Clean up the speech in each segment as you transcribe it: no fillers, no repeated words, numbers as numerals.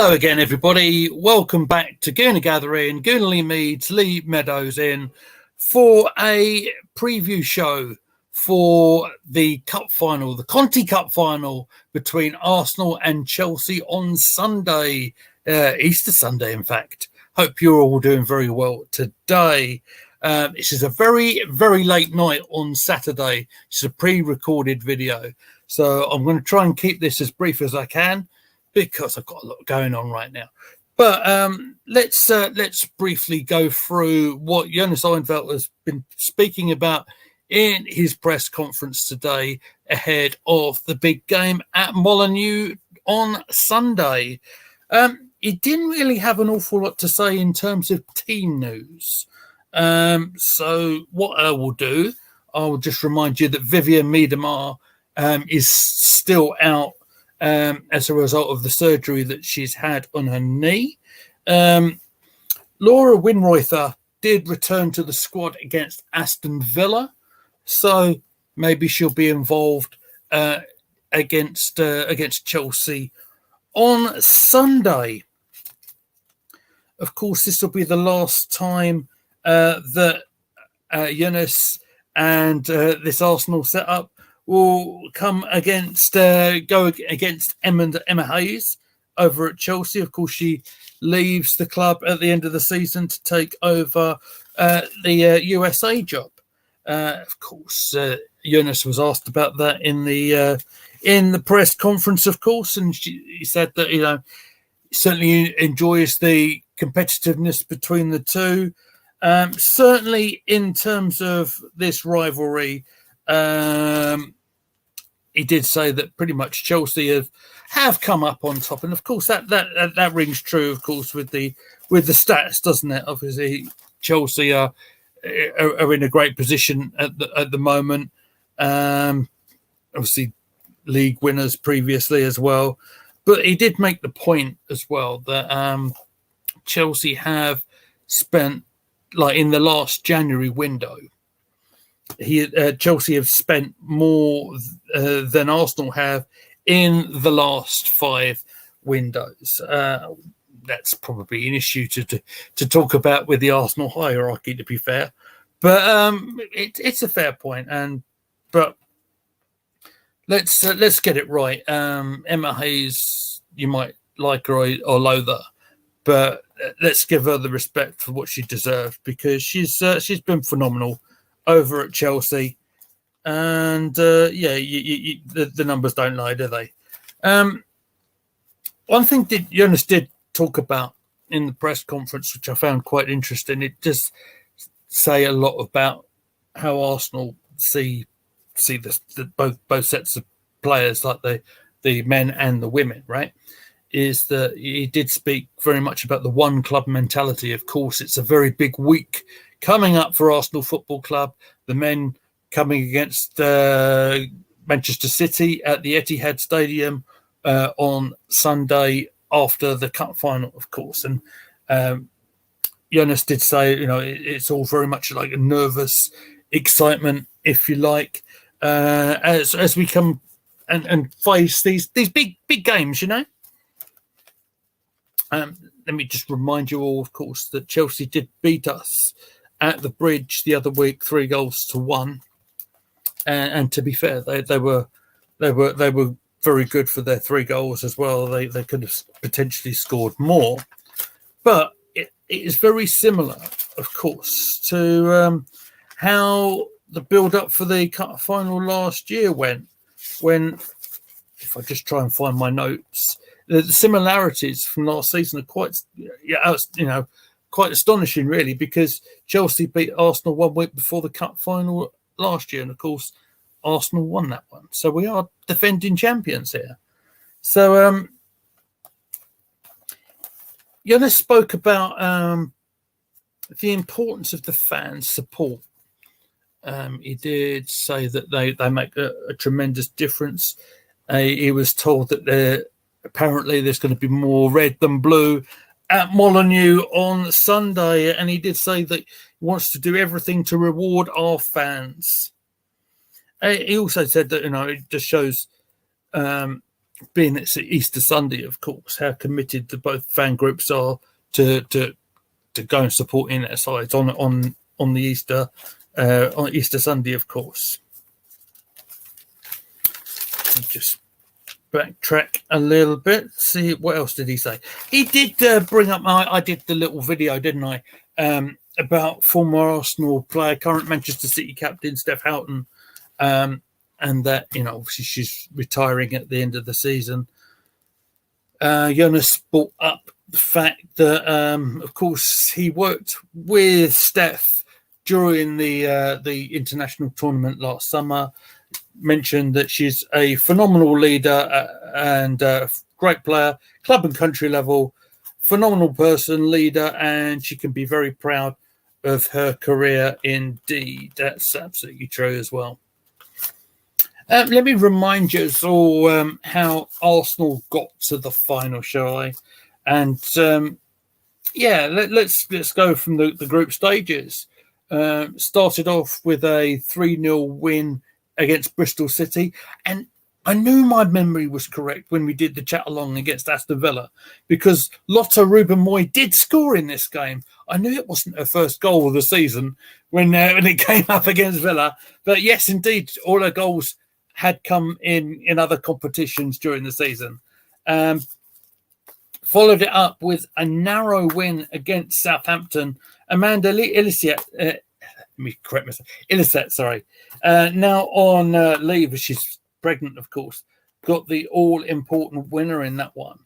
Hello again, everybody. Welcome back to Gooner Gathering, Goonerly Meads, Lee Meadows in for a preview show for the cup final, the Conti Cup final between Arsenal and Chelsea on Sunday, Easter Sunday, in fact. Hope you're all doing very well today. This is a very, very late night on Saturday. It's a pre-recorded video. So I'm going to try and keep this as brief as I can, because I've got a lot going on right now. But let's briefly go through what Jonas Eindveld has been speaking about in his press conference today ahead of the big game at Molineux on Sunday. He didn't really have an awful lot to say in terms of team news. So what I will do, I will just remind you that Vivian Miedema is still out as a result of the surgery that she's had on her knee. Laura Winreuther did return to the squad against Aston Villa, so maybe she'll be involved against Chelsea on Sunday. Of course, this will be the last time that Jonas and this Arsenal setup will go against Emma Hayes over at Chelsea. Of course, she leaves the club at the end of the season to take over the USA job. Of course, Jonas was asked about that in the press conference, of course, and he said that certainly enjoys the competitiveness between the two. Certainly, in terms of this rivalry. He did say that pretty much Chelsea have come up on top, and of course that rings true. Of course, with the stats, doesn't it? Obviously, Chelsea are in a great position at the moment. Obviously, league winners previously as well, but he did make the point as well that Chelsea have spent, like in the last January window. Chelsea have spent more than Arsenal have in the last 5 windows. That's probably an issue to talk about with the Arsenal hierarchy, to be fair. But it's a fair point. But let's get it right. Emma Hayes, you might like her or loathe her, but let's give her the respect for what she deserved, because she's been phenomenal over at Chelsea, and the numbers don't lie, do they? One thing that Jonas did talk about in the press conference, which I found quite interesting, it does say a lot about how Arsenal see both sets of players, like the men and the women, right? Is that he did speak very much about the one club mentality. Of course, it's a very big week coming up for Arsenal Football Club. The men coming against Manchester City at the Etihad Stadium on Sunday after the cup final, of course. And Jonas did say, it's all very much like a nervous excitement, if you like, as we come and face these big games, Let me just remind you all, of course, that Chelsea did beat us at the Bridge the other week, 3-1. And to be fair, they were very good for their 3 goals as well. They could have potentially scored more, but it is very similar, of course, to how the build up for the cup final last year went. When, if I just try and find my notes, the similarities from last season are quite astonishing, really, because Chelsea beat Arsenal 1 week before the cup final last year, and of course Arsenal won that one. So we are defending champions here. So Jonas spoke about the importance of the fans' support. He did say that they make a tremendous difference. He was told that apparently there's going to be more red than blue at Molineux on Sunday, and he did say that he wants to do everything to reward our fans. He also said that it just shows being it's Easter Sunday, of course, how committed the both fan groups are to go and supporting their sides on the on Easter Sunday, of course. Just backtrack a little bit. See what else did he say? He did bring up. I did the little video, didn't I? About former Arsenal player, current Manchester City captain Steph Houghton, and that obviously she's retiring at the end of the season. Jonas brought up the fact that, of course, he worked with Steph during the international tournament last summer. Mentioned that she's a phenomenal leader and great player, club and country level, phenomenal person, leader, and she can be very proud of her career indeed. That's absolutely true as well. Let me remind you all how Arsenal got to the final, shall I? And let's go from the group stages. Started off with a 3-0 win against Bristol City, and I knew my memory was correct when we did the chat along against Aston Villa, because Lotta Ruben Moy did score in this game. I knew it wasn't her first goal of the season when it came up against Villa, but yes, indeed, all her goals had come in other competitions during the season. Followed it up with a narrow win against Southampton. Amanda Illicet, sorry. Now on leave, she's pregnant, of course, got the all-important winner in that one.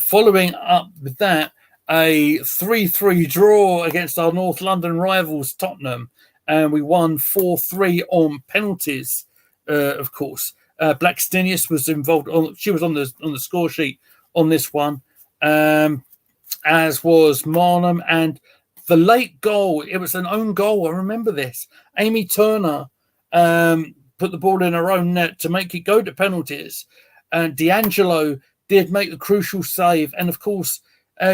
Following up with that, a 3-3 draw against our North London rivals, Tottenham, and we won 4-3 on penalties, of course. Blackstenius was involved. She was on the score sheet on this one, as was Marnham, and the late goal, it was an own goal. I remember this. Amy Turner put the ball in her own net to make it go to penalties. And D'Angelo did make the crucial save. And, of course,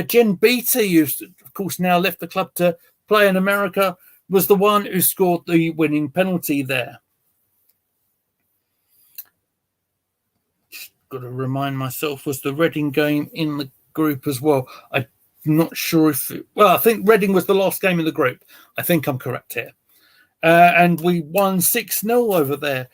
Jen Beattie, who's, of course, now left the club to play in America, was the one who scored the winning penalty there. Just got to remind myself, was the Reading game in the group as well? I'm not sure if I think Reading was the last game in the group. I think I'm correct here. And we won 6-0 over there.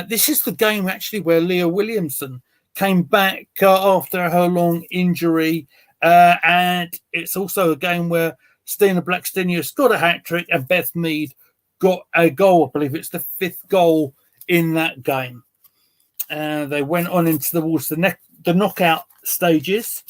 This is the game actually where Leah Williamson came back after her long injury. And it's also a game where Stina Blackstenius got a hat-trick and Beth Mead got a goal. I believe it's the 5th goal in that game. They went on into the knockout stages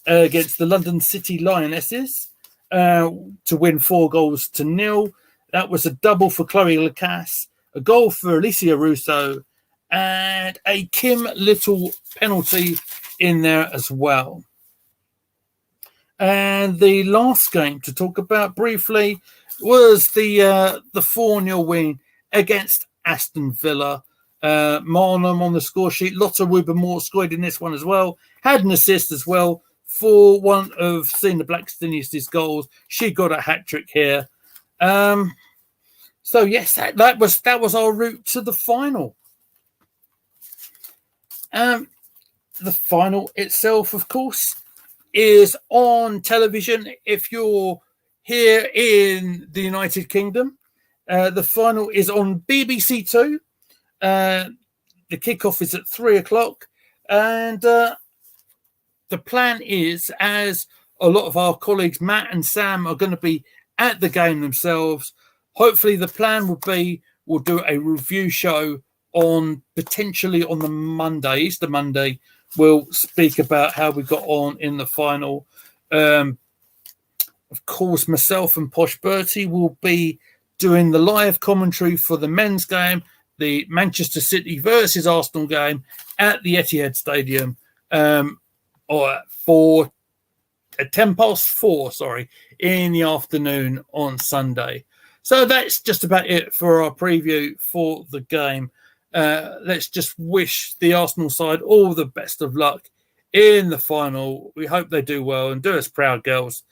against the London City Lionesses to win 4-0. That was a double for Chloe Lacasse, a goal for Alicia Russo, and a Kim Little penalty in there as well. And the last game to talk about briefly was the 4-0 win against Aston Villa. Marnham on the score sheet. Lotta Ruben-Moore scored in this one as well. Had an assist as well for one of Sina Blackstenius' goals. She got a hat-trick here. So yes, that was our route to the final. The final itself, of course, is on television. If you're here in the United Kingdom, the final is on BBC Two. The kickoff is at 3:00, and the plan is, as a lot of our colleagues, Matt and Sam, are going to be at the game themselves. Hopefully the plan will be we'll do a review show potentially on the Monday, Easter Monday. We'll speak about how we got on in the final. Of course, myself and Posh Bertie will be doing the live commentary for the men's game, the Manchester City versus Arsenal game at the Etihad Stadium, for at 4:10 in the afternoon on Sunday. So that's just about it for our preview for the game. Let's just wish the Arsenal side all the best of luck in the final. We hope they do well and do us proud, girls.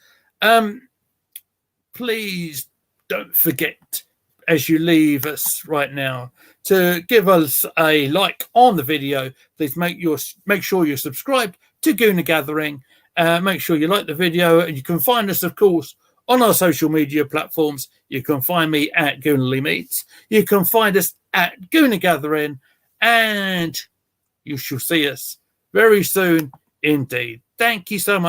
Please don't forget as you leave us right now to give us a like on the video. Please make sure you're subscribed to Gooner Gathering. Make sure you like the video, and you can find us, of course, on our social media platforms. You can find me at Goonerly Meets. You can find us at Gooner Gathering, and you shall see us very soon indeed. Thank you so much.